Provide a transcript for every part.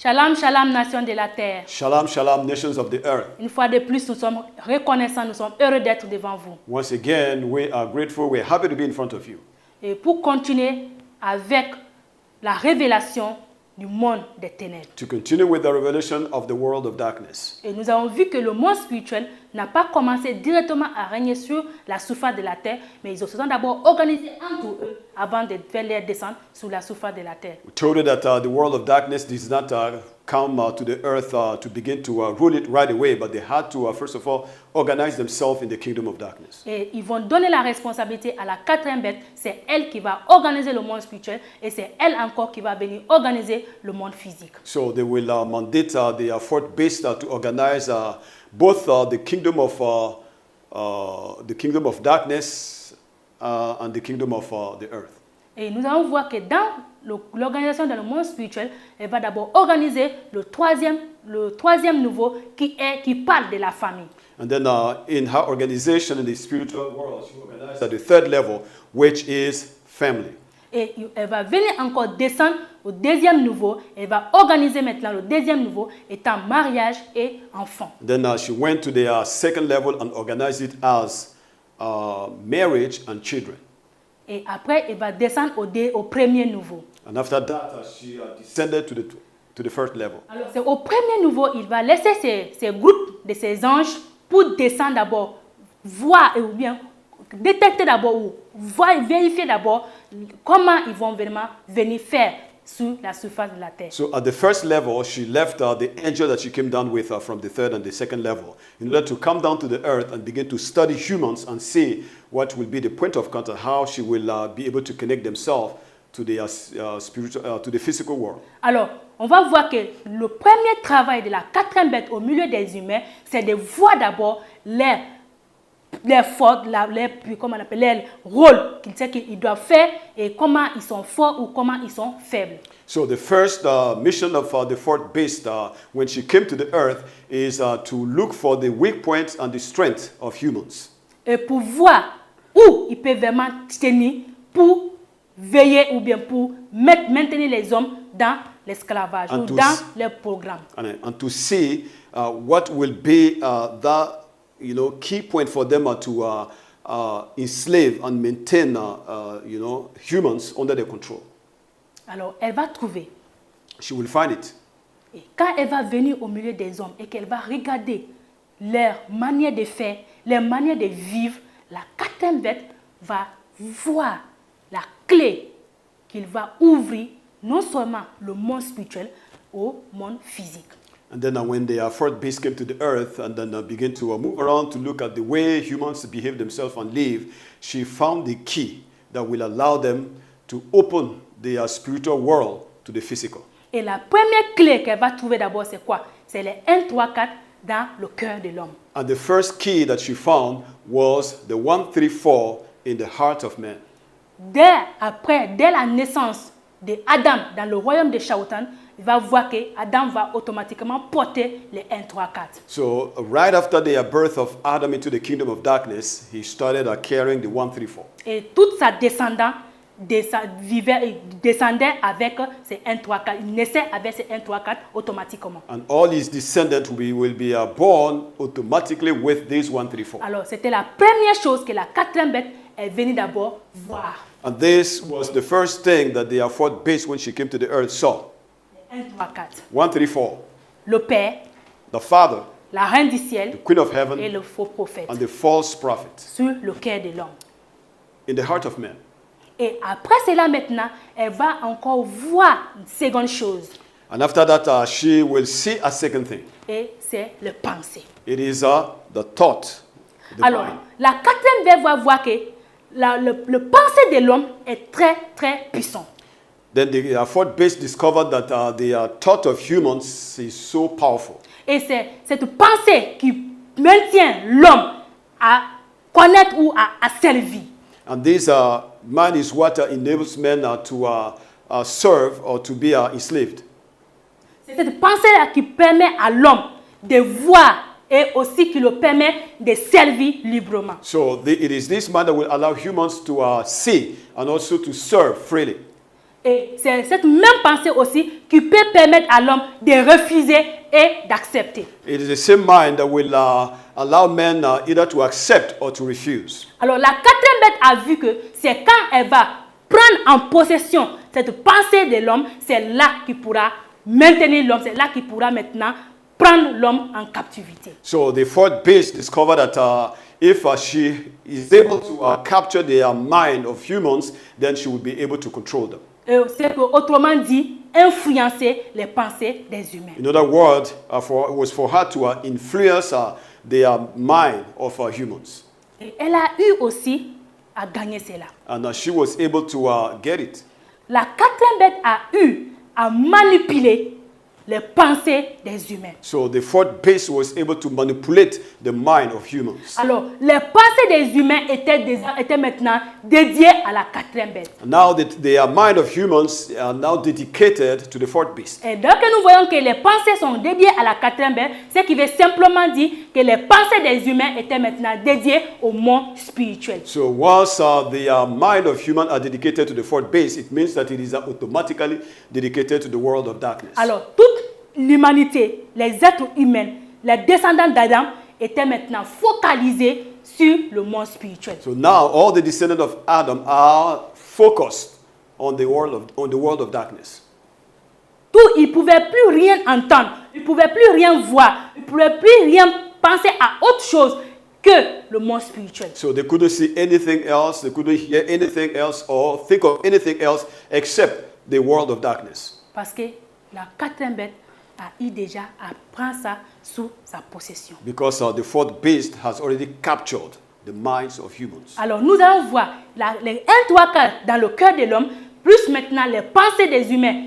Shalom, shalom, nation de la terre. Shalom, shalom, nations of the earth. Une fois de plus, nous sommes reconnaissants, nous sommes heureux d'être devant vous. Once again, we are grateful. We're happy to be in front of you. Et pour continuer avec la révélation du monde des ténèbres. To continue with the revelation of the world of darkness. Et nous avons vu que le monde spirituel n'a pas commencé directement à régner sur la surface de la terre, mais ils se sont d'abord organisés entre eux avant de faire leur descente sur la surface de la terre. We told you that the world of darkness did not come to the earth to begin to rule it right away, but they had to, first of all, organize themselves in the kingdom of darkness. Et ils vont donner la responsabilité à la quatrième bête. C'est elle qui va organiser le monde spirituel et c'est elle encore qui va venir organiser le monde physique. So they will mandate the fourth beast to organize both the kingdom of darkness and the kingdom of the earth. Et nous allons voir que dans l'organisation dans le monde spirituel, elle va d'abord organiser le troisième niveau qui parle de la famille. And then in her organization in the spiritual world, she organized at the third level, which is family. Et elle va venir encore descendre au deuxième niveau. Elle va organiser maintenant le deuxième niveau étant mariage et enfant. Then she went to the second level and organized it as marriage and children. Et après, elle va descendre au premier niveau. And after that, she descended to the first level. Alors, c'est au premier niveau, il va laisser ces groupes de ces anges pour descendre d'abord, voir ou bien détecter d'abord ou vérifier d'abord comment ils vont vraiment venir faire sur la surface de la terre. So at the first level, she left the angel that she came down with from the third and the second level in order to come down to the earth and begin to study humans and see what will be the point of contact, how she will be able to connect themselves to the spiritual, to the physical world. Alors, on va voir que le premier travail de la quatrième bête au milieu des humains, c'est de voir d'abord leur rôle qu'ils doivent faire et comment ils sont forts ou comment ils sont faibles. So the first mission of the fourth beast when she came to the earth is to look for the weak points and the strength of humans. Et pour voir où ils peuvent vraiment tenir pour veiller ou bien pour maintenir les hommes dans l'esclavage ou dans leur programme. And to see what will be the key point for them to enslave and maintain humans under their control. Alors, elle va trouver. She will find it. Et quand elle va venir au milieu des hommes et qu'elle va regarder leur manière de faire, leur manière de vivre, la quatrième bête va voir la clé qu'il va ouvrir non seulement le monde spirituel au monde physique. And then when the fourth beast came to the earth and then began to move around to look at the way humans behave themselves and live, she found the key that will allow them to open the spiritual world to the physical. Et la première clé qu'elle va trouver d'abord, c'est quoi? C'est les 1, 3, 4 dans le cœur de l'homme. And the first key that she found was the 1, 3, 4 in the heart of man. Dès la naissance de Ahdam dans le royaume de SHAWTAN'S, il va voir que Ahdam va automatiquement porter les 1, 3, 4. So right after the birth of Ahdam into the kingdom of darkness, he started carrying the 1, 3, 4. Et toute sa descendance descendait avec ces 1, 3, 4. Il naissait avec ces 1, 3, 4 automatiquement. And all his descendants will be born automatically with this 1, 3, 4. Alors c'était la première chose que la quatrième bête est venue d'abord voir. And this was the first thing that the fourth beast, when she came to the earth, saw. 1, 3, 4. 1, 3, 4. Le Père, The Father, la Reine du the ciel Queen of Heaven, et le faux prophète and the false prophet sur le cœur de l'homme. in the heart of man. Et après cela maintenant, elle va encore voir une seconde chose. And after that, she will see a second thing. Et c'est le pensée. It is the thought. The Alors, mind. la quatrième bête va voir que le pensée de l'homme est très, très puissant. Then the fourth beast discovered that the thought of humans is so powerful. Et c'est cette pensée qui maintient l'homme à connaître ou à servir. And this mind is what enables men to serve or to be enslaved. C'est cette pensée-là qui permet à l'homme de voir et aussi qui le permet de servir librement. So it is this mind that will allow humans to see and also to serve freely. Et c'est cette même pensée aussi qui peut permettre à l'homme de refuser et d'accepter. It is the same mind that will allow men either to accept or to refuse. Alors la quatrième bête a vu que c'est quand elle va prendre en possession cette pensée de l'homme, c'est là qu'il pourra maintenir l'homme, c'est là qu'il pourra maintenant prendre l'homme en captivité. So the fourth beast discovered that if she is able to capture the mind of humans, then she will be able to control them. C'est autrement dit, influencer les pensées des humains. In other words, it was for her to influence the mind of humans. Et elle a eu aussi à gagner cela. And she was able to get it. La quatrième bête a eu à manipuler les pensées des humains. So the fourth beast was able to manipulate the mind of humans. Alors, les pensées des humains étaient maintenant dédiées à la quatrième bête. Now that the mind of humans are now dedicated to the fourth beast. Et donc nous voyons que les pensées sont dédiées à la quatrième bête, ce qui veut simplement dire que les pensées des humains étaient maintenant dédiées au monde spirituel. So once the mind of humans are dedicated to the fourth beast, it means that it is automatically dedicated to the world of darkness. Alors, toute l'humanité, les êtres humains, les descendants d'Adam étaient maintenant focalisés sur le monde spirituel. So now all the descendants of Adam are focused on the world of darkness. Ils ne pouvaient plus rien entendre, ils ne pouvaient plus rien voir, ils ne pouvaient plus rien penser à autre chose que le monde spirituel. So they couldn't see anything else, they couldn't hear anything else or think of anything else except the world of darkness. Parce que la quatrième bête a eu déjà à prendre ça sous sa possession. Because the fourth beast has already captured the minds of humans. Alors nous allons voir les 1/3 dans le cœur de l'homme, plus maintenant les pensées des humains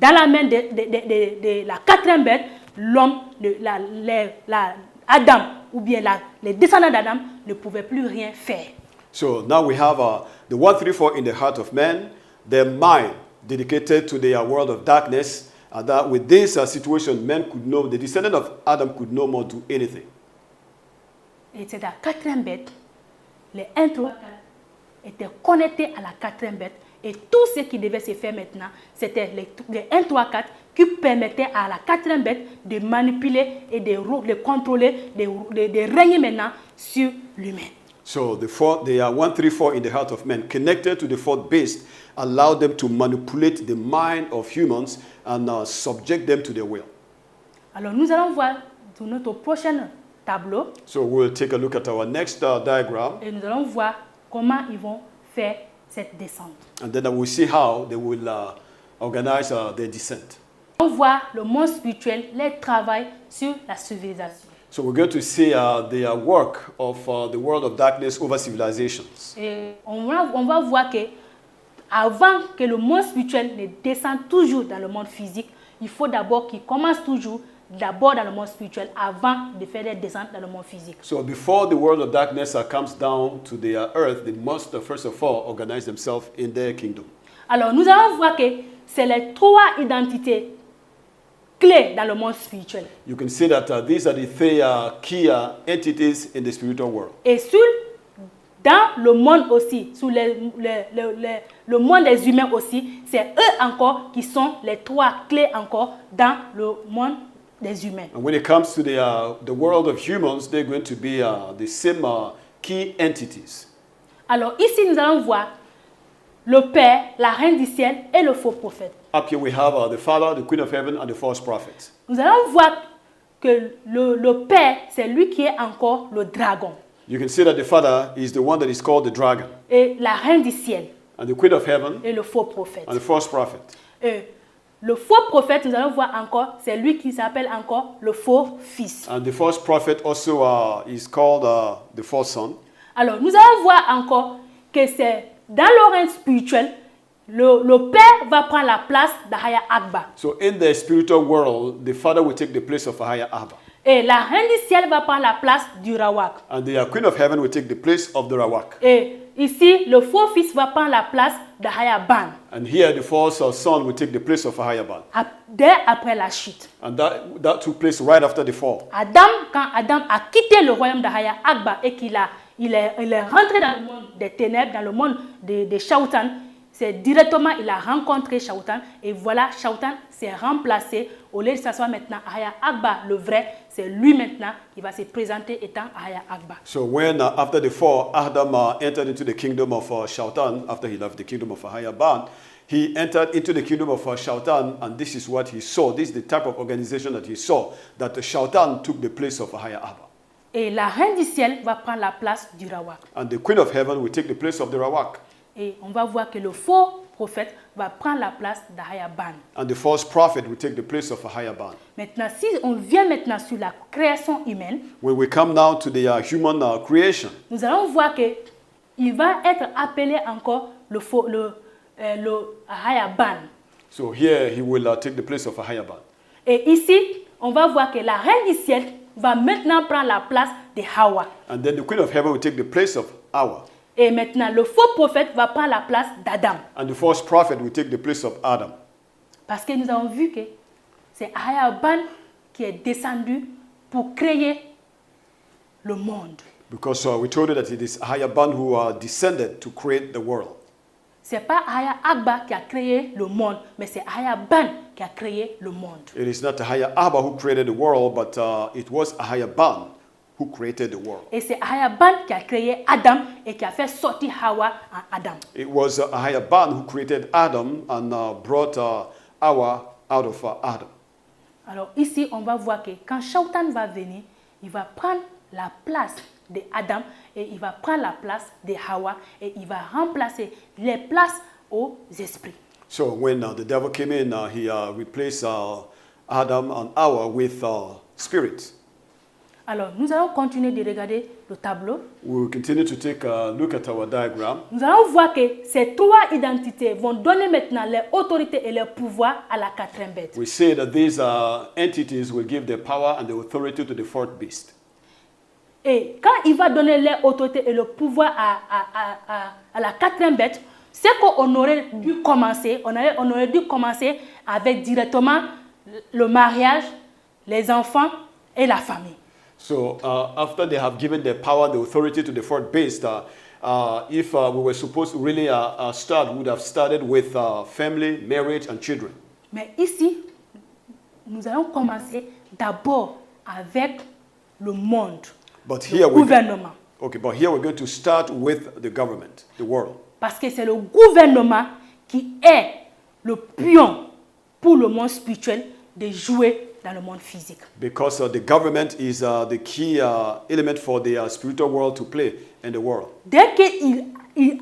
dans la main de la quatrième bête, l'homme, Ahdam ou bien les descendants d'Adam ne pouvaient plus rien faire. So now we have the 1/3 in the heart of man, their mind dedicated to the world of darkness. And that with this situation, the descendant of Adam could no more do anything. Et c'est la quatrième bête, les 1/3 étaient connectés à la quatrième bête. Et tout ce qui devait se faire maintenant, c'était les 1/3 qui permettaient à la quatrième bête de manipuler et de contrôler, de régner maintenant sur l'humain. So the 1/3 in the heart of man connected to the fourth beast allowed them to manipulate the mind of humans and subject them to their will. Alors nous allons voir sur notre prochain tableau. So we'll take a look at our next diagram. Et nous allons voir comment ils vont faire cette descente. And then we'll see how they will organize their descent. On voit le monde spirituel, leur travail sur la civilisation. So we're going to see the work of the world of darkness over civilizations. Et on va voir que avant que le monde spirituel ne descende toujours dans le monde physique, il faut d'abord qu'il commence toujours d'abord dans le monde spirituel avant de faire des descentes dans le monde physique. So before the world of darkness comes down to the earth, they must first of all organize themselves in their kingdom. Alors nous allons voir que c'est les trois identités clés dans le monde spirituel. You can see that these are the three key entities in the spiritual world. Et dans le monde aussi, sur le monde des humains aussi, c'est eux encore qui sont les trois clés encore dans le monde des humains. And when it comes to the world of humans, they're going to be the same key entities. Alors ici, nous allons voir le Père, la Reine du ciel et le faux prophète. Up here we have the Father, the Queen of Heaven, and the false prophet. Nous allons voir que le Père, c'est lui qui est encore le dragon. You can see that the Father is the one that is called the dragon. Et la Reine du ciel. And the Queen of Heaven. Et le faux prophète. And the false prophet. Et le faux prophète, nous allons voir encore, c'est lui qui s'appelle encore le faux fils. And the false prophet also is called the false son. Alors, nous allons voir encore que c'est dans le règne spirituel, le Père va prendre la place d'AHBA. So in the spiritual world, the Father will take the place of AHBA. Et la Reine du ciel va prendre la place du Rawak. And the Queen of Heaven will take the place of the Rawak. Et ici, le faux fils va prendre la place d'AHAYAH BAN. And here the false son will take the place of AHAYAH BAN. Dès après la chute. And that took place right after the fall. Quand Adam a quitté le royaume d'AHBA et il est rentré dans le monde des ténèbres, dans le monde des SHAWTAN'S, c'est directement, il a rencontré Shawtan et voilà, Shawtan s'est remplacé. Au lieu de s'asseoir maintenant, AHBA, le vrai, c'est lui maintenant qui va se présenter étant AHBA. So when after the fall, Ahdam entered into the kingdom of Shawtan, after he left the kingdom of AHAYAH BAN, he entered into the kingdom of Shawtan, and this is what he saw. This is the type of organization that he saw, that the Shawtan took the place of AHBA. Et la reine du ciel va prendre la place du Rawak. And the queen of heaven will take the place of the Rawak. Et on va voir que le faux prophète va prendre la place d'AHAYAH BAN. And the false prophet will take the place of AHAYAH BAN. Maintenant, si on vient maintenant sur la création humaine, When we come now to the human creation, nous allons voir que il va être appelé encore le AHAYAH BAN. so here he will take the place of AHAYAH BAN. Et ici, on va voir que la reine du ciel va maintenant prendre la place de Hawa. And then the queen of heaven will take the place of Hawa. Et maintenant, le faux prophète va prendre la place d'Adam. And the false prophet will take the place of Ahdam. Parce que nous avons vu que c'est AHAYAH BAN qui est descendu pour créer le monde. Because we told you that it is AHAYAH BAN who descended to create the world. Ce n'est pas AHBA qui a créé le monde, mais c'est AHAYAH BAN qui a créé le monde. It is not AHBA who created the world, but it was AHAYAH BAN who created the world. Et c'est AHAYAH BAN qui a créé Adam et qui a fait sortir Hawa en Adam. It was AHAYAH BAN who created Adam and brought Hawa out of Adam. Alors ici, on va voir que quand Shawtan va venir, il va prendre la place de Adam et il va prendre la place de Hawa et il va remplacer les places aux esprits. So when the devil came in, he replaced Adam and Hawa with spirits. Alors nous allons continuer de regarder le tableau. We will continue to take a look at our diagram. Nous allons voir que ces trois identités vont donner maintenant leur autorité et leur pouvoir à la quatrième bête. We say that these entities will give their power and the authority to the fourth beast. Et quand il va donner leur autorité et le pouvoir à la quatrième bête, c'est qu'on aurait dû commencer, on aurait dû commencer avec directement le mariage, les enfants et la famille. So after they have given their power, the authority to the fourth beast, if we were supposed to really start, we would have started with family, marriage, and children. Mais ici, nous allons commencer d'abord avec le monde, le gouvernement. Okay, but here we're going to start with the government, the world. Parce que c'est le gouvernement qui est le pion pour le monde spirituel de jouer dans le monde physique. Because the government is the key element for the spiritual world to play in the world. Dès qu'il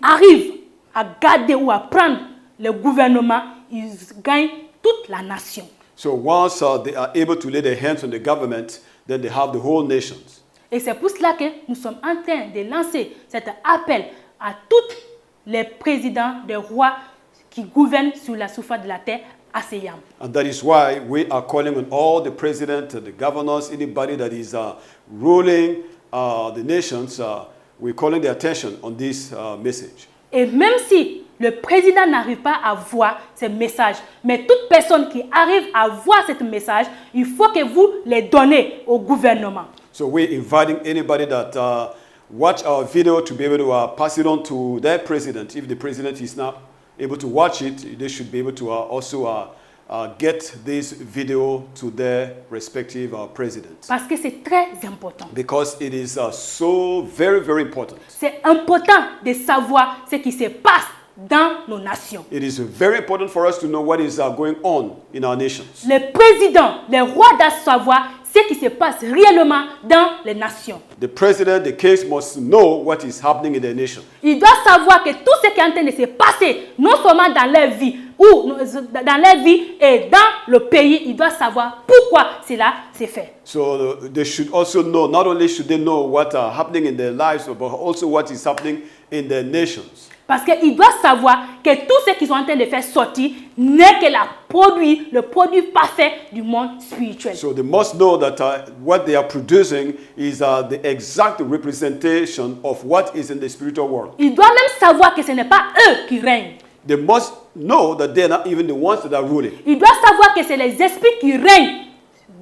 arrive à garder ou à prendre le gouvernement, ils gagnent toute la nation. So once they are able to lay their hands on the government, then they have the whole nations. Et c'est pour cela que nous sommes en train de lancer cet appel à tous les présidents, des rois qui gouvernent sur la surface de la terre. And that is why we are calling on all the presidents, the governors, anybody that is ruling the nations, we're calling their attention on this message. Et même si le président n'arrive pas à voir ce message, mais toute personne qui arrive à voir ce message, il faut que vous les donnez au gouvernement. So we're inviting anybody that watch our video to be able to pass it on to their president. If the president is not able to watch it, they should be able to also get this video to their respective presidents. Parce que c'est très important. Because it is so very, very important. C'est important de savoir ce qui se passe dans nos nations. It is very important for us to know what is going on in our nations. Les présidents, les rois doivent savoir ce qui se passe réellement dans les nations. The president, the kings must know what is happening in their nation. Ils doivent savoir que tout ce qui est en train de se passer, non seulement dans leur vie, ou dans leur vie et dans le pays, ils doivent savoir pourquoi cela s'est fait. So they should also know, not only should they know what is happening in their lives, but also what is happening in their nations. Parce qu'ils doivent savoir que tout ce qu'ils sont en train de faire sortir n'est que le produit parfait du monde spirituel. So they must know that what they are producing is the exact representation of what is in the spiritual world. Ils doivent même savoir que ce n'est pas eux qui règnent. They must know that they are not even the ones that are ruling. Ils doivent savoir que c'est les esprits qui règnent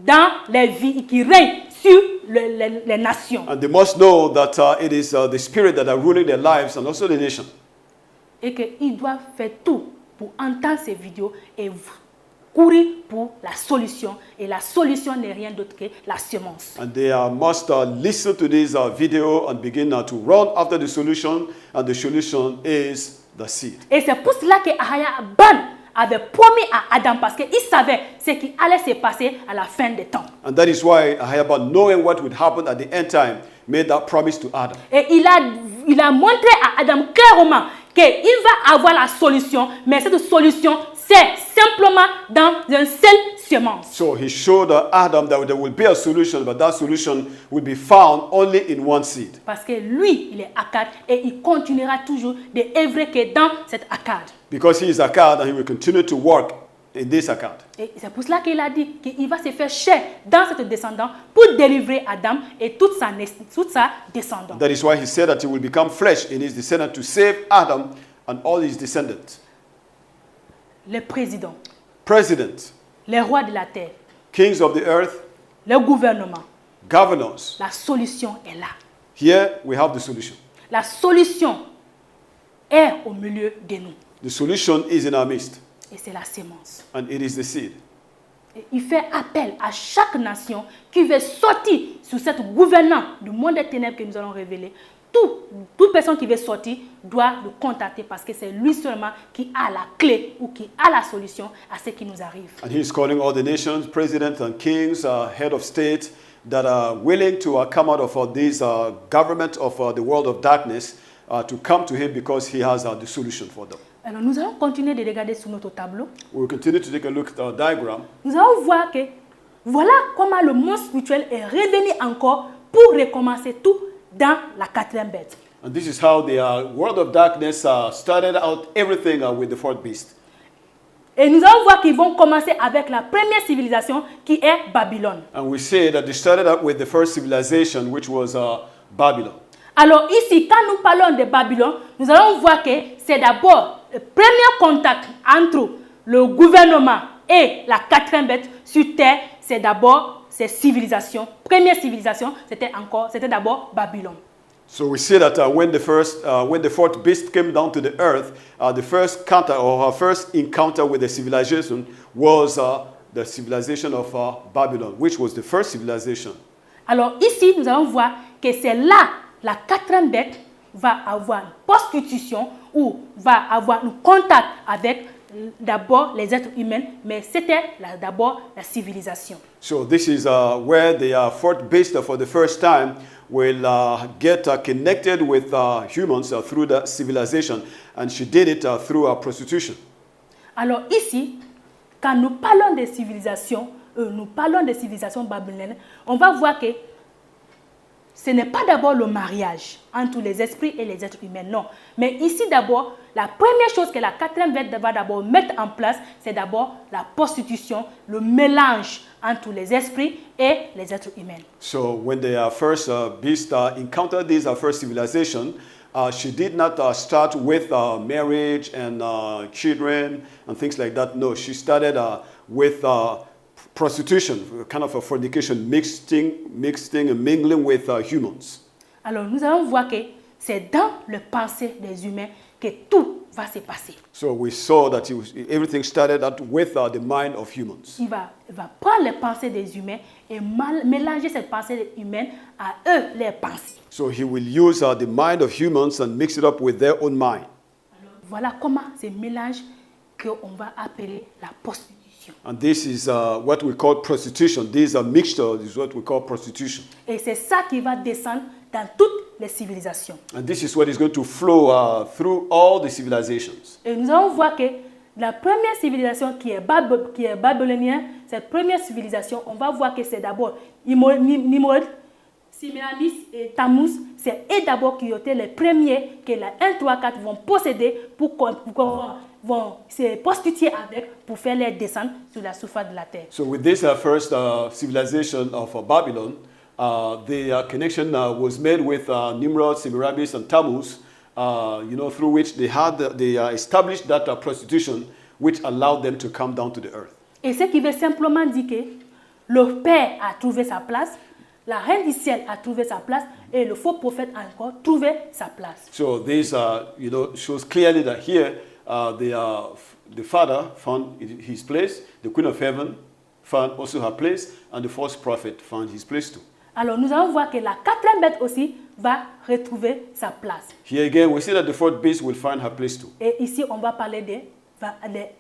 dans les vies, qui règnent sur les nations. And they must know that it is the spirit that are ruling their lives and also the nation. Et qu'ils doivent faire tout pour entendre ces vidéos et courir pour la solution. Et la solution n'est rien d'autre que la semence. And they must listen to this video and begin to run after the solution. And the solution is the seed. Et c'est pour cela que AHAYAH BAN avait promis à Ahdam parce qu'il savait ce qui allait se passer à la fin des temps. And that is why AHAYAH BAN, knowing what would happen at the end time, made that promise to Ahdam. Et il a montré à Ahdam clairement qu'il va avoir la solution, mais cette solution, c'est simplement dans une seule semence. So he showed Ahdam that there will be a solution, but that solution will be found only in one seed. Parce que lui, il est Achad et il continuera toujours d'œuvrer que dans cette Achad. Because he is Achad and he will continue to work in this Achad. Et c'est pour cela qu'il a dit qu'il va se faire chair dans cette descendance pour délivrer Ahdam et toute sa descendance. That is why he said that he will become flesh in his descendant to save Ahdam and all his descendants. Les présidents, Presidents, les rois de la terre, kings of the earth, le gouvernement, governors. la solution est là. Here we have the solution. La solution est au milieu de nous. The solution is in our midst, Et c'est la sémence. and it is the seed. Et il fait appel à chaque nation qui veut sortir sous cette gouvernance du monde des ténèbres que nous allons révéler. Toute personne qui veut sortir doit le contacter parce que c'est lui seulement qui a la clé ou qui a la solution à ce qui nous arrive. And he is calling all the nations, presidents and kings, head of state, that are willing to come out of this government of the world of darkness to come to him because he has the solution for them. Alors nous allons continuer de regarder sur notre tableau. We will continue to take a look at our diagram. Nous allons voir que voilà comment le monde spirituel est revenu encore pour recommencer tout dans la quatrième bête. And this is how the world of darkness started out everything with the fourth beast. Et nous allons voir qu'ils vont commencer avec la première civilisation qui est Babylone. And we say that they started out with the first civilization, which was Babylon. Alors ici, quand nous parlons de Babylone, nous allons voir que c'est d'abord le premier contact entre le gouvernement et la quatrième bête sur terre, c'est d'abord ces civilisations. Première civilisation, c'était d'abord Babylone. So we see that when the fourth beast came down to the earth, the first contact or her first encounter with the civilization was the civilization of Babylon, which was the first civilization. Alors ici, nous allons voir que c'est là la quatrième bête va avoir une prostitution ou va avoir un contact avec d'abord les êtres humains, mais c'était d'abord la civilisation. So this is where the fourth beast for the first time will get connected with humans through the civilization, and she did it through prostitution. Alors ici, quand nous parlons de civilisation babyloniennes, on va voir que ce n'est pas d'abord le mariage entre les esprits et les êtres humains, non. Mais ici d'abord, la première chose que la quatrième bête va d'abord mettre en place, c'est d'abord la prostitution, le mélange entre les esprits et les êtres humains. So when the first beast encountered this first civilization, she did not start with marriage and children and things like that. No, she started with prostitution, kind of a fornication, mixing and mingling with humans. Alors nous allons voir que c'est dans le pensée des humains que tout va se passer. So we saw that everything started out with the mind of humans. Il va prendre les pensées des humains et mélanger cette pensée humaine à eux, leurs pensées. So he will use the mind of humans and mix it up with their own mind. Alors, voilà comment ce mélange qu'on va appeler la prostitution. And this is what we call prostitution. This mixture is what we call prostitution. Et c'est ça qui va descendre dans toutes les civilisations. And this is what is going to flow through all the civilizations. Et nous allons voir que la première civilisation qui est babylonienne, cette première civilisation, on va voir que c'est d'abord Nimrod, Semiramis et Tammuz. C'est eux d'abord qui étaient les premiers que la 1, 3, 4 vont posséder vont se prostituer avec pour faire les descendre sur la surface de la terre. So with this first civilization of Babylon, the connection was made with Nimrod, Semiramis, and Tammuz, through which they established that prostitution, which allowed them to come down to the earth. Et ce qui veut simplement dire que le Père a trouvé sa place, la reine du ciel a trouvé sa place et le faux prophète a encore trouvé sa place. So this, shows clearly that here the Father found his place, the Queen of Heaven found also her place, and the false prophet found his place too. Alors nous allons voir que la quatrième bête aussi va retrouver sa place. Here again, we see that the fourth beast will find her place too. Et ici, on va parler de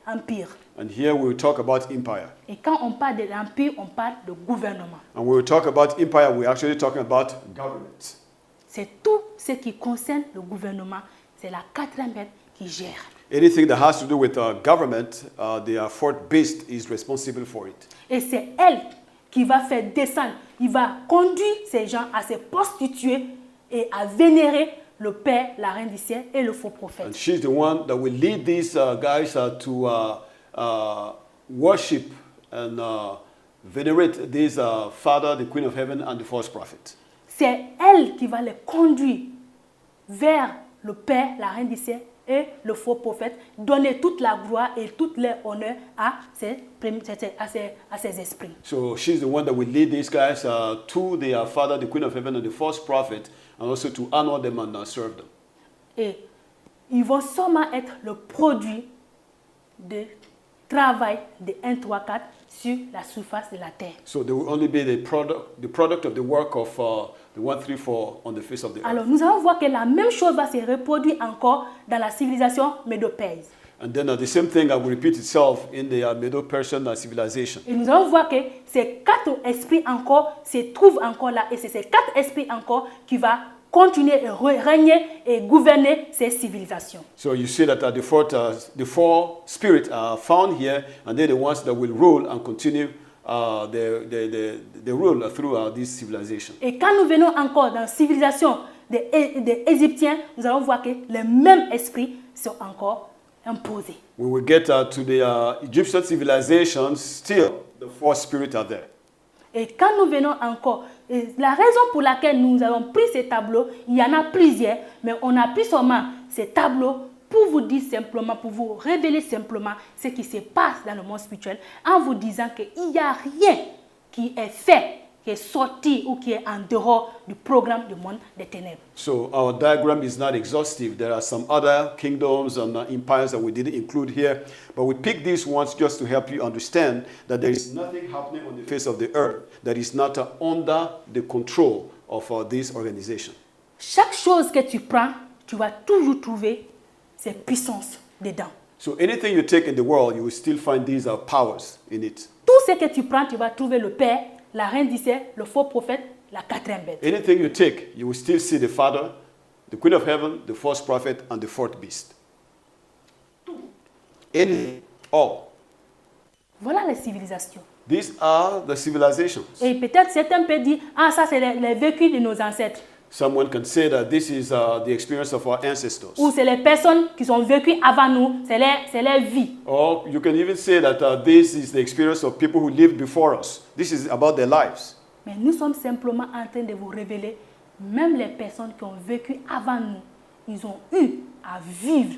l'empire. And here we will talk about empire. Et quand on parle de l'empire, on parle de gouvernement. And when we talk about empire, we're actually talking about government. C'est tout ce qui concerne le gouvernement. C'est la quatrième bête qui gère. Anything that has to do with government, the fourth beast is responsible for it. Et c'est elle qui va faire descendre, il va conduire ces gens à se prostituer et à vénérer le Père, la Reine du ciel et le faux prophète. And she's the one that will lead these guys to worship and venerate this Father, the Queen of Heaven, and the false prophet. C'est elle qui va les conduire vers le Père, la Reine du ciel et le faux prophète, donner toute la gloire et tout l'honneur à ces esprits. So she's the one that will lead these guys to the Father, the Queen of Heaven, and the false prophet, and also to honor them and serve them. Et ils vont sûrement être le produit de travail de 1, 3, 4 sur la surface de la terre. So they will only be the product of the work of the 1, 3, 4 on the face of the Alors earth. nous allons voir que la même chose va se reproduire encore dans la civilisation médo-perse. And then the same thing will repeat itself in the Medo-Persian civilization. Et nous allons voir que ces 4 esprits encore se trouvent encore là. Et c'est ces 4 esprits encore qui vont continuer à régner et gouverner ces civilisations. So you see that the four spirits are found here, and they're the ones that will rule and continue the rule through this civilization. Et quand nous venons encore dans la civilisation des Égyptiens, nous allons voir que les mêmes esprits sont encore imposés. When we get to the Egyptian civilization, still the four spirits are there. Et quand nous venons encore, la raison pour laquelle nous avons pris ces tableaux, il y en a plusieurs, mais on a pris seulement ces tableaux pour vous dire simplement, pour vous révéler simplement ce qui se passe dans le monde spirituel, en vous disant qu'il n'y a rien qui est fait, qui est sorti ou qui est en dehors du programme du monde des ténèbres. So our diagram is not exhaustive. There are some other kingdoms and empires that we didn't include here, but we picked these ones just to help you understand that there is nothing happening on the face of the earth that is not under the control of this organization. Chaque chose que tu prends, tu vas toujours trouver ces puissances dedans. So anything you take in the world, you will still find these powers in it. Tout ce que tu prends, tu vas trouver le Père, la Reine du ciel, le faux prophète, la quatrième bête. Anything you take, you will still see the Father, the Queen of Heaven, the false prophet, and the fourth beast. Anything, all. Voilà les civilisations. These are the civilizations. Et peut-être certains peuvent dire, ah ça c'est les vécus de nos ancêtres. Someone can say that this is the experience of our ancestors. Ou c'est les personnes qui sont vécues avant nous, c'est leur vie. Or you can even say that this is the experience of people who lived before us. This is about their lives. Mais nous sommes simplement en train de vous révéler, même les personnes qui ont vécu avant nous, ils ont eu à vivre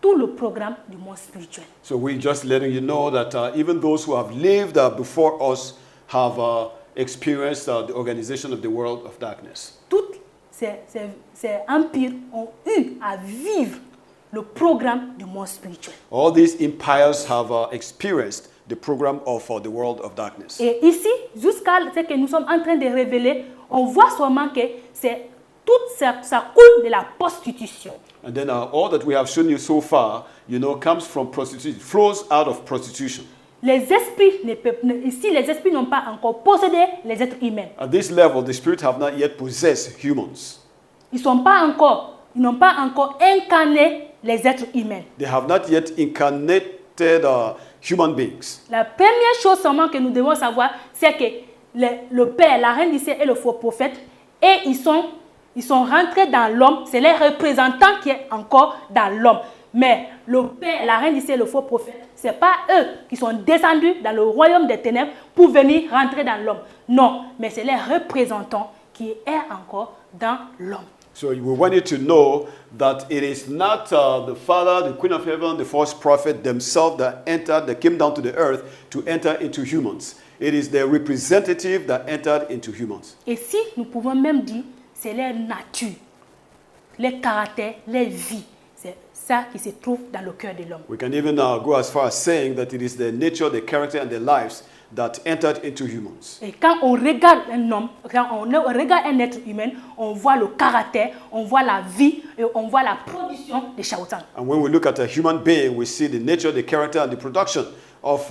tout le programme du monde spirituel. So we're just letting you know that even those who have lived before us have experienced the organization of the world of darkness. Tous ces empires ont eu à vivre le programme du monde spirituel. All these empires have experienced the program of the world of darkness. Et ici, jusqu'à ce que nous sommes en train de révéler, on voit seulement que ça coule de la prostitution. And then all that we have shown you so far, comes from prostitution, flows out of prostitution. Les esprits ici, les esprits n'ont pas encore possédé les êtres humains. At this level, the spirits have not yet possessed humans. Ils n'ont pas encore incarné les êtres humains. They have not yet incarnated human beings. La première chose seulement que nous devons savoir, c'est que le Père, la Reine du ciel et le faux prophète, et ils sont rentrés dans l'homme. C'est les représentants qui sont encore dans l'homme. Mais le Père, la Reine du ciel et le faux prophète, ce n'est pas eux qui sont descendus dans le royaume des ténèbres pour venir rentrer dans l'homme. Non, mais c'est les représentants qui sont encore dans l'homme. So we want you to know that it is not the Father, the Queen of Heaven, the false prophet themselves that came down to the earth to enter into humans. It is their representative that entered into humans. Et si nous pouvons même dire, c'est leur nature, les caractères, les vies. C'est ça qui se trouve dans le cœur de l'homme. We can even go as far as saying that it is their nature, their character, and their lives that entered into humans. Et quand on regarde un homme, quand on regarde un être humain, on voit le caractère, on voit la vie et on voit la production de Shawtan. And when we look at a human being, we see the nature, the character, and the production of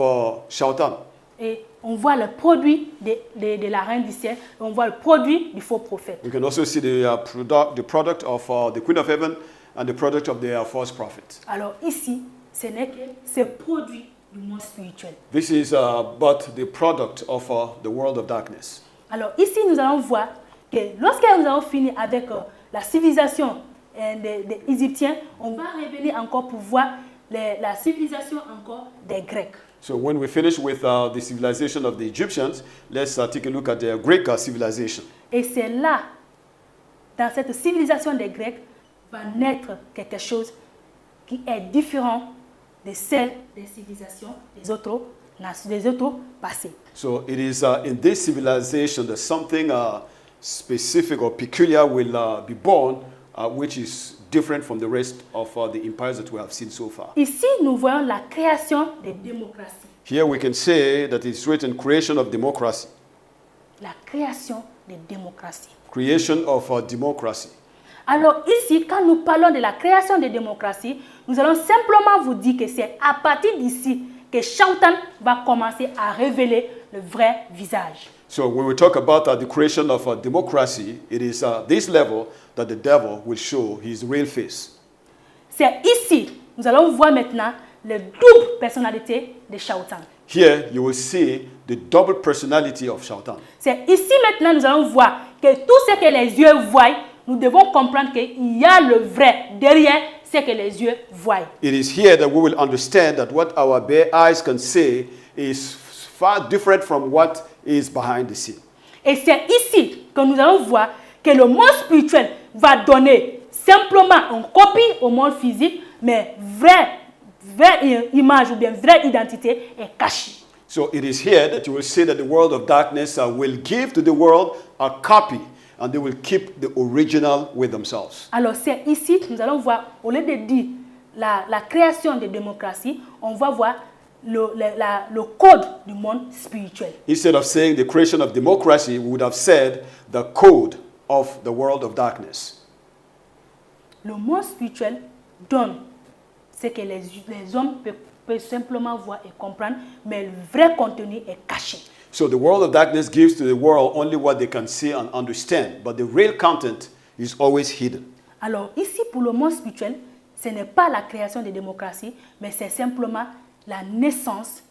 Shawtan. Et on voit le produit de la reine du ciel, et on voit le produit du faux prophète. We can also see the product of the Queen of Heaven and the product of the false prophet. Alors ici, ce n'est que ce produit du monde spirituel. This is but the product of the world of darkness. Alors ici, nous allons voir que lorsque nous avons fini avec la civilisation des Égyptiens, on va revenir encore pour voir la civilisation encore des Grecs. So when we finish with the civilization of the Egyptians, let's take a look at the Greek civilization. Et c'est là, dans cette civilisation des Grecs, va naître quelque chose qui est différent de celle des civilisations des autres passés. So it is in this civilization that something specific or peculiar will be born, which is different from the rest of the empires that we have seen so far. Ici, nous voyons la création des démocraties. Here we can say that it's written creation of democracy. La création des démocraties. Creation of democracy. Alors ici, quand nous parlons de la création des démocraties, nous allons simplement vous dire que c'est à partir d'ici que Shawtan va commencer à révéler le vrai visage. So when we talk about the creation of democracy, it is this level that the devil will show his real face. C'est ici, nous allons voir maintenant la double personnalité de Shawtan. Here you will see the double personality of Shawtan. C'est ici maintenant nous allons voir que tout ce que les yeux voient, nous devons comprendre qu'il y a le vrai derrière ce que les yeux voient. It is here that we will understand that what our bare eyes can see is far different from what is behind the scene. Et c'est ici que nous allons voir que le monde spirituel va donner simplement une copie au monde physique, mais vraie image ou bien vraie identité est cachée. So it is here that you will see that the world of darkness will give to the world a copy, and they will keep the original with themselves. Alors c'est ici que nous allons voir, au lieu de dire la création de démocratie, on va voir le code du monde spirituel. Instead of saying the creation of democracy, we would have said the code of the world of darkness. Le monde spirituel donne ce que les hommes peuvent simplement voir et comprendre, mais le vrai contenu est caché. So the world of darkness gives to the world only what they can see and understand, but the real content is always hidden. Alors ici, pour le monde spirituel, ce n'est pas la création de démocratie, mais c'est simplement la naissance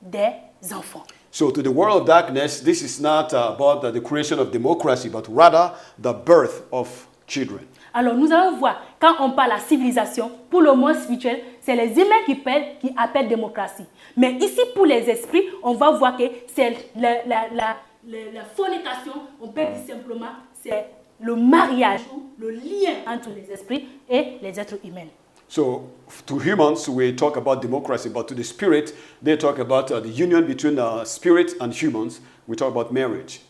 des enfants. So to the world of darkness, this is not about the creation of democracy, but rather the birth of children. Alors nous allons voir, quand on parle de la civilisation, pour le monde spirituel, c'est les humains qui appellent démocratie. Mais ici, pour les esprits, on va voir que c'est la fornication, on peut dire simplement, c'est le mariage, le lien entre les esprits et les êtres humains. So to humans, we talk about democracy, but to the spirit, they talk about the union between spirit and humans. We talk about marriage.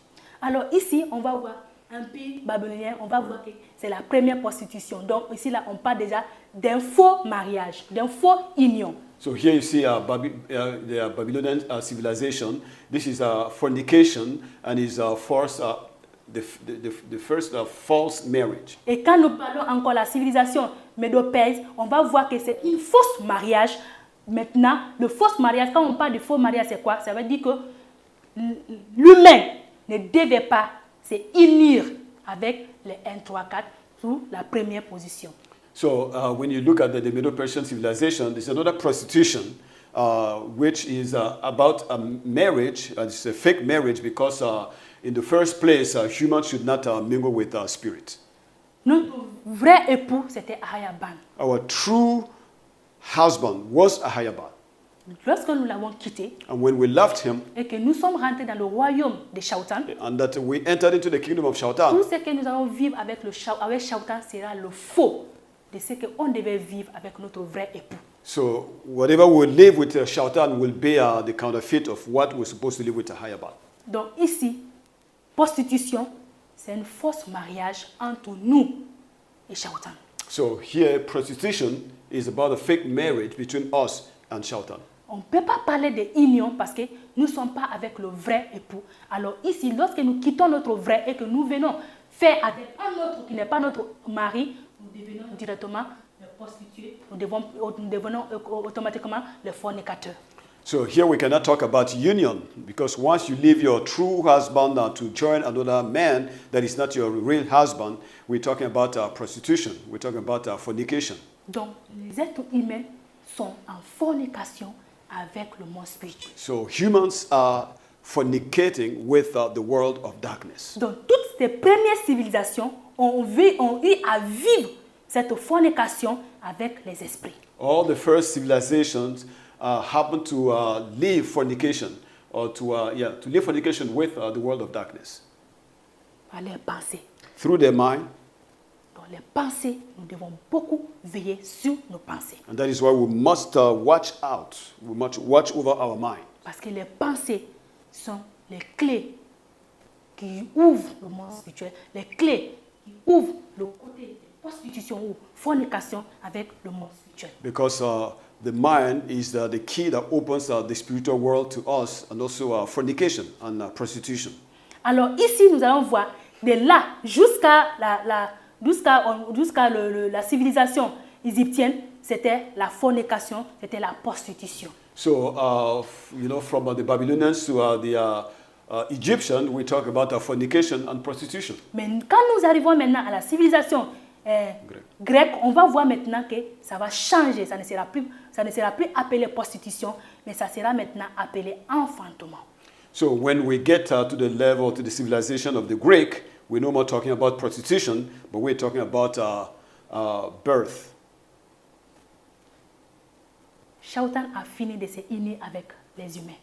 Alors ici, on va voir un pays babylonien, on va voir que c'est la première prostitution. Donc ici, là, on parle déjà d'un faux mariage, d'un faux union. So here you see the Babylonian civilization. This is fornication and is forced, the first false marriage. Et quand nous parlons encore de la civilisation médo-perse, on va voir que c'est une fausse mariage. Maintenant, le faux mariage, quand on parle de faux mariage, c'est quoi? Ça veut dire que l'humain ne devait pas se unir avec les 1, 3, 4 sous la première position. So when you look at the Medo-Persian civilization, there's another prostitution, which is about a marriage. It's a fake marriage because in the first place, humans should not mingle with spirit. Notre vrai époux, c'était AHAYAH BAN. Our true husband was AHAYAH BAN. Lorsque nous l'avons quitté And when we left him, et que nous sommes rentrés dans le royaume de SHAWTAN'S, and that we entered into the kingdom of tout SHAWTAN, ce que nous allons vivre avec SHAWTAN'S sera le faux de ce qu'on devait vivre avec notre vrai époux. so whatever we live with SHAWTAN will be the counterfeit of what we're supposed to live with AHAYAH BAN. Donc ici, prostitution, c'est un faux mariage entre nous et SHAWTAN. So here, prostitution is about a fake marriage between us and SHAWTAN. On ne peut pas parler d'union parce que nous ne sommes pas avec le vrai époux. Alors ici, lorsque nous quittons notre vrai et que nous venons faire avec un autre qui n'est pas notre mari, nous devenons directement les prostituées, nous devenons automatiquement les fornicateurs. So here we cannot talk about union, because once you leave your true husband to join another man that is not your real husband, we're talking about prostitution, we're talking about fornication. Donc, les êtres humains sont en fornication avec le monde spirituel. So humans are fornicating with the world of darkness. Donc, toutes ces premières civilisations ont eu à vivre cette fornication avec les esprits. All the first civilizations happen to live fornication, or to live fornication with the world of darkness. Par leurs pensées. Through their mind. Dans les pensées, nous devons beaucoup veiller sur nos pensées. And that is why we must watch out. We must watch over our mind. Parce que les pensées sont les clés qui ouvrent le monde spirituel, les clés qui ouvrent le côté de prostitution ou fornication avec le monde spirituel. Because the mind is the key that opens the spiritual world to us, and also fornication and prostitution. Alors ici, nous allons voir de là jusqu'à la civilisation égyptienne, c'était la fornication, c'était la prostitution. So, from the Babylonians to the Egyptian, we talk about fornication and prostitution. Mais quand nous arrivons maintenant à la civilisation grecque, on va voir maintenant que ça va changer. Ça ne sera plus appelé prostitution, mais ça sera maintenant appelé enfantement. So when we get to the civilization of the Greek, we're no more talking about prostitution, but we're talking about birth. SHAWTAN a fini de se unir avec les humains.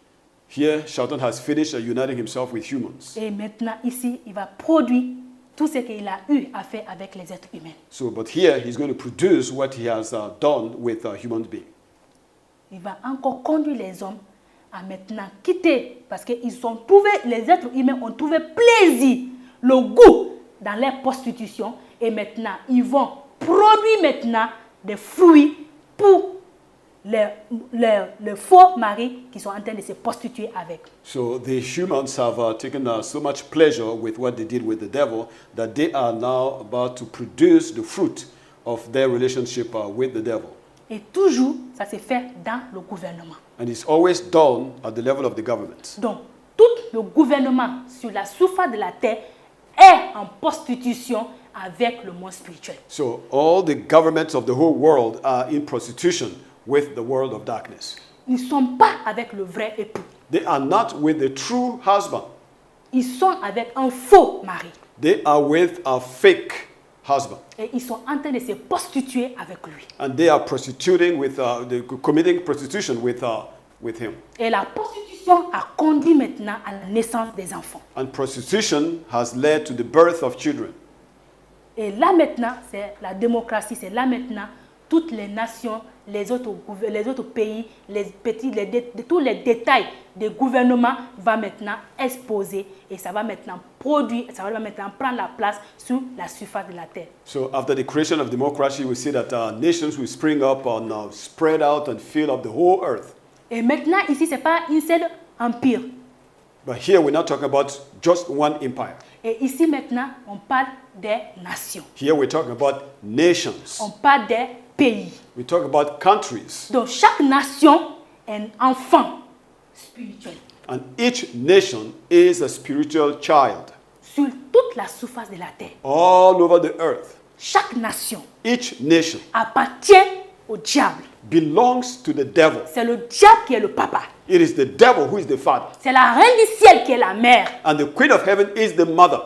Here, SHAWTAN has finished uniting himself with humans. Et maintenant, ici, il va produire tout ce qu'il a eu à faire avec les êtres humains. So, but here, he's going to produce what he has done with human beings. Il va encore conduire les hommes à maintenant quitter, parce que les êtres humains ont trouvé plaisir, le goût dans leur prostitution, et maintenant, ils vont produire maintenant des fruits pour les faux maris qui sont en train de se prostituer avec. So the humans have taken so much pleasure with what they did with the devil that they are now about to produce the fruit of their relationship with the devil. Et toujours, ça se fait dans le gouvernement. And it's always done at the level of the government. Donc, tout le gouvernement sur la surface de la terre est en prostitution avec le monde spirituel. So all the governments of the whole world are in prostitution with the world of darkness. Ils ne sont pas avec le vrai époux. They are not with the true husband. Ils sont avec un faux mari. They are with a fake husband. Et ils sont en train de se prostituer avec lui. And they are prostituting committing prostitution with him. Et la prostitution a conduit maintenant à la naissance des enfants. And prostitution has led to the birth of children. Et là maintenant, c'est la démocratie, c'est là maintenant toutes les nations, les autres pays, tous les détails des gouvernements vont maintenant exposer et ça va maintenant produire, ça va maintenant prendre la place sur la surface de la terre. So after the creation of democracy, we see that nations will spring up and spread out and fill up the whole earth. Et maintenant ici, c'est pas un seul empire. But here we're not talking about just one empire. Et ici maintenant, on parle des nations. Here we're talking about nations. On parle des pays. We talk about countries. Donc chaque nation est un enfant spirituel. And each nation is a spiritual child. Sur toute la surface de la terre. All over the earth. Chaque nation. Each nation appartient au diable. Belongs to the devil. C'est le diable qui est le papa. It is the devil who is the father. C'est la reine du ciel qui est la mère. And the queen of heaven is the mother.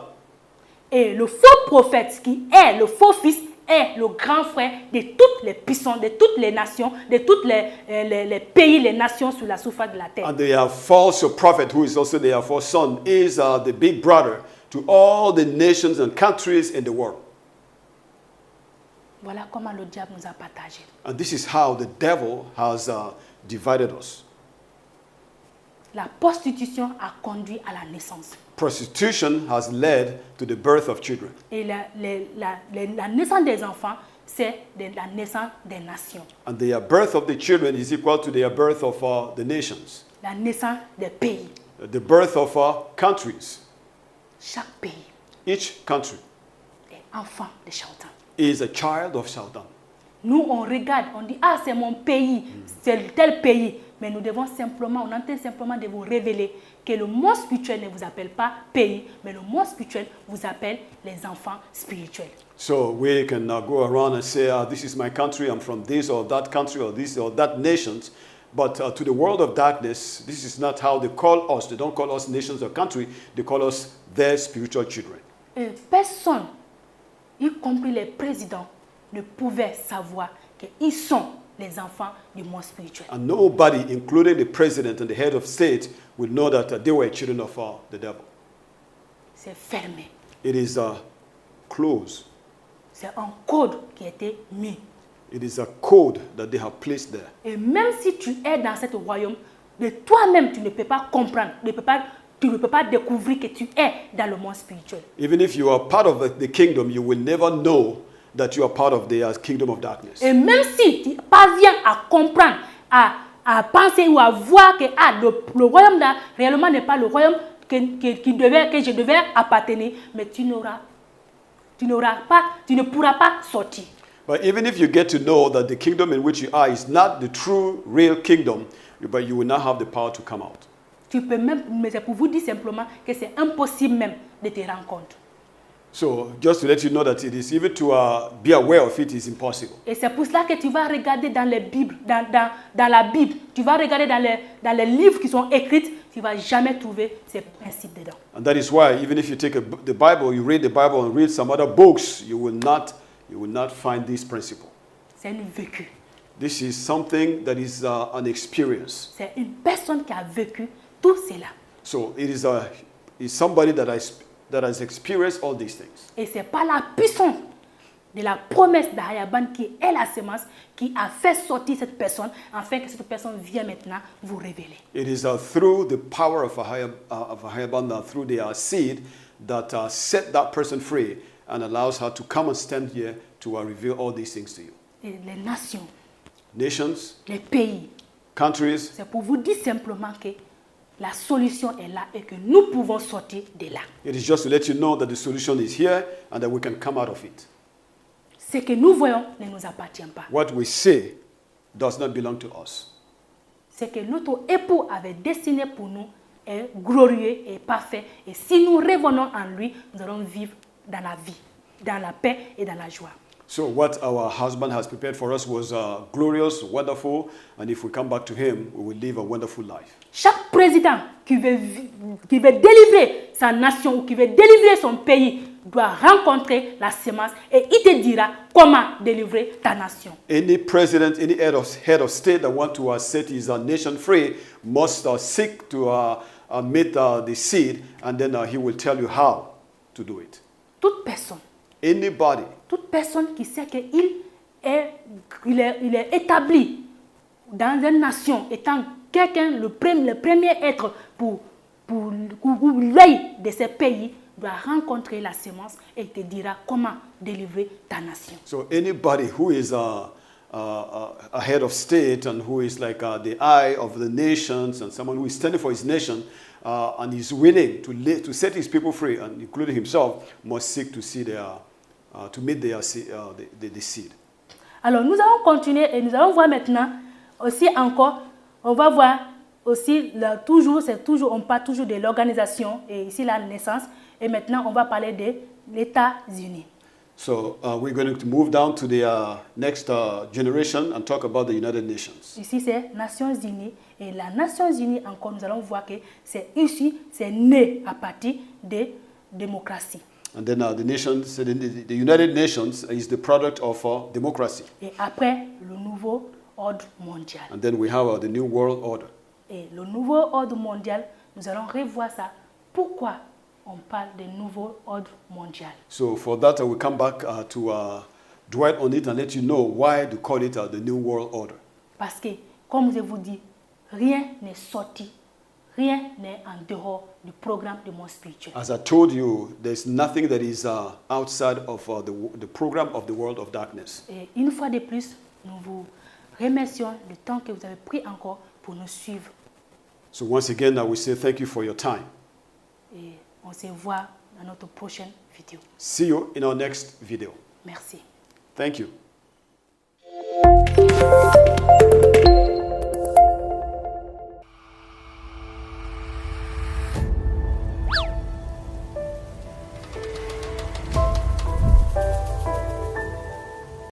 Et le faux prophète qui est le faux fils est le grand frère de toutes les puissances, de toutes les nations, de tous les pays, les nations sur la surface de la terre. And the false prophet, who is also their false son, is the big brother to all the nations and countries in the world. Voilà comment le diable nous a partagés. And this is how the devil has divided us. La prostitution a conduit à la naissance. Prostitution has led to the birth of children. Et la naissance des enfants, c'est la naissance des nations. And the birth of the children is equal to the birth of the nations. La naissance des pays. The birth of countries. Chaque pays Each country est enfant de Shawtan. is a child of Shawtan. Nous, on regarde, on dit, ah, c'est mon pays, c'est tel pays. Mais nous devons simplement, on est en train simplement de vous révéler que le monde spirituel ne vous appelle pas pays, mais le monde spirituel vous appelle les enfants spirituels. So we can go around and say, this is my country, I'm from this or that country or this or that nations. But to the world of darkness, this is not how they call us. They don't call us nations or country. They call us their spiritual children. Et personne, y compris les présidents, ne pouvait savoir qu'ils sont les enfants du monde spirituel. And nobody, including the president and the head of state, would know that they were children of the devil. C'est fermé. It is closed. C'est un code qui a été mis. It is a code that they have placed there. Et même si tu es dans ce royaume, de toi-même, tu ne peux pas comprendre, tu ne peux pas découvrir que tu es dans le monde spirituel. Even if you are part of the kingdom, you will never know that you are part of the kingdom of darkness. Et même si tu parviens à comprendre, à penser ou à voir que le royaume là réellement n'est pas le royaume que je devais appartenir, mais tu ne pourras pas sortir. But even if you get to know that the kingdom in which you are is not the true, real kingdom, but you will not have the power to come out. Tu peux même, mais c'est pour vous dire simplement que c'est impossible même de te rendre compte. So just to let you know that it is even to be aware of it is impossible. Et c'est pour cela que tu vas regarder dans les Bibles, dans la Bible, tu vas regarder dans les livres qui sont écrits, tu ne vas jamais trouver ces principes dedans. And that is why even if you take the Bible, you read the Bible and read some other books, you will not find this principle. C'est un vécu. This is something that is an experience. C'est une personne qui a vécu tout cela. So it is somebody that has experienced all these things. Et c'est par la puissance de la promesse d'AHAYAH BAN qui est la sémence qui a fait sortir cette personne afin que cette personne vienne maintenant vous révéler. It is through the power of AHAYAH BAN, through the seed, that set that person free and allows her to come and stand here to reveal all these things to you. Et les nations, Nations, les pays, countries, c'est pour vous dire simplement que la solution est là et que nous pouvons sortir de là. it is just to let you know that the solution is here and that we can come out of it. Ce que nous voyons ne nous appartient pas. What we say does not belong to us. Ce que notre époux avait destiné pour nous est glorieux et parfait. Et si nous revenons en lui, nous allons vivre dans la vie, dans la paix et dans la joie. So what our husband has prepared for us was glorious, wonderful, and if we come back to him, we will live a wonderful life. Chaque président qui veut délivrer sa nation ou qui veut délivrer son pays doit rencontrer la sémence et il te dira comment délivrer ta nation. Any president, any head of state that wants to set his nation free must seek to meet the seed, and then he will tell you how to do it. Toute personne qui sait qu'il est établi dans une nation étant quelqu'un, le premier être pour l'œil de ce pays, doit rencontrer la sémence et il te dira comment délivrer ta nation. So anybody who is a head of state and who is like the eye of the nations and someone who is standing for his nation and is willing to set his people free, and including himself, must seek to see to meet the seed. Alors nous allons continuer et nous allons voir maintenant aussi encore, on va voir aussi on parle toujours de l'organisation et ici la naissance, et maintenant on va parler de l'États-Unis. So we're going to move down to the next generation and talk about the United Nations. Ici c'est Nations Unies, et la Nations Unies encore nous allons voir que c'est né à partir de démocratie. And then the United Nations is the product of democracy. Et après, le nouveau ordre mondial. And then we have the New World Order. Et le nouveau ordre mondial, nous allons revoir ça. Pourquoi on parle de nouveau ordre mondial? So for that, I will come back to dwell on it and let you know why to call it the New World Order. Parce que, comme je vous dis, rien n'est sorti, rien n'est en dehors du programme de monde spirituel. As I told you, there's nothing that is outside of the program of the world of darkness. Et une fois de plus, nous vous remercions du temps que vous avez pris encore pour nous suivre. So once again, I will say thank you for your time. Et on se voit dans notre prochaine vidéo. See you in our next video. Merci. Thank you.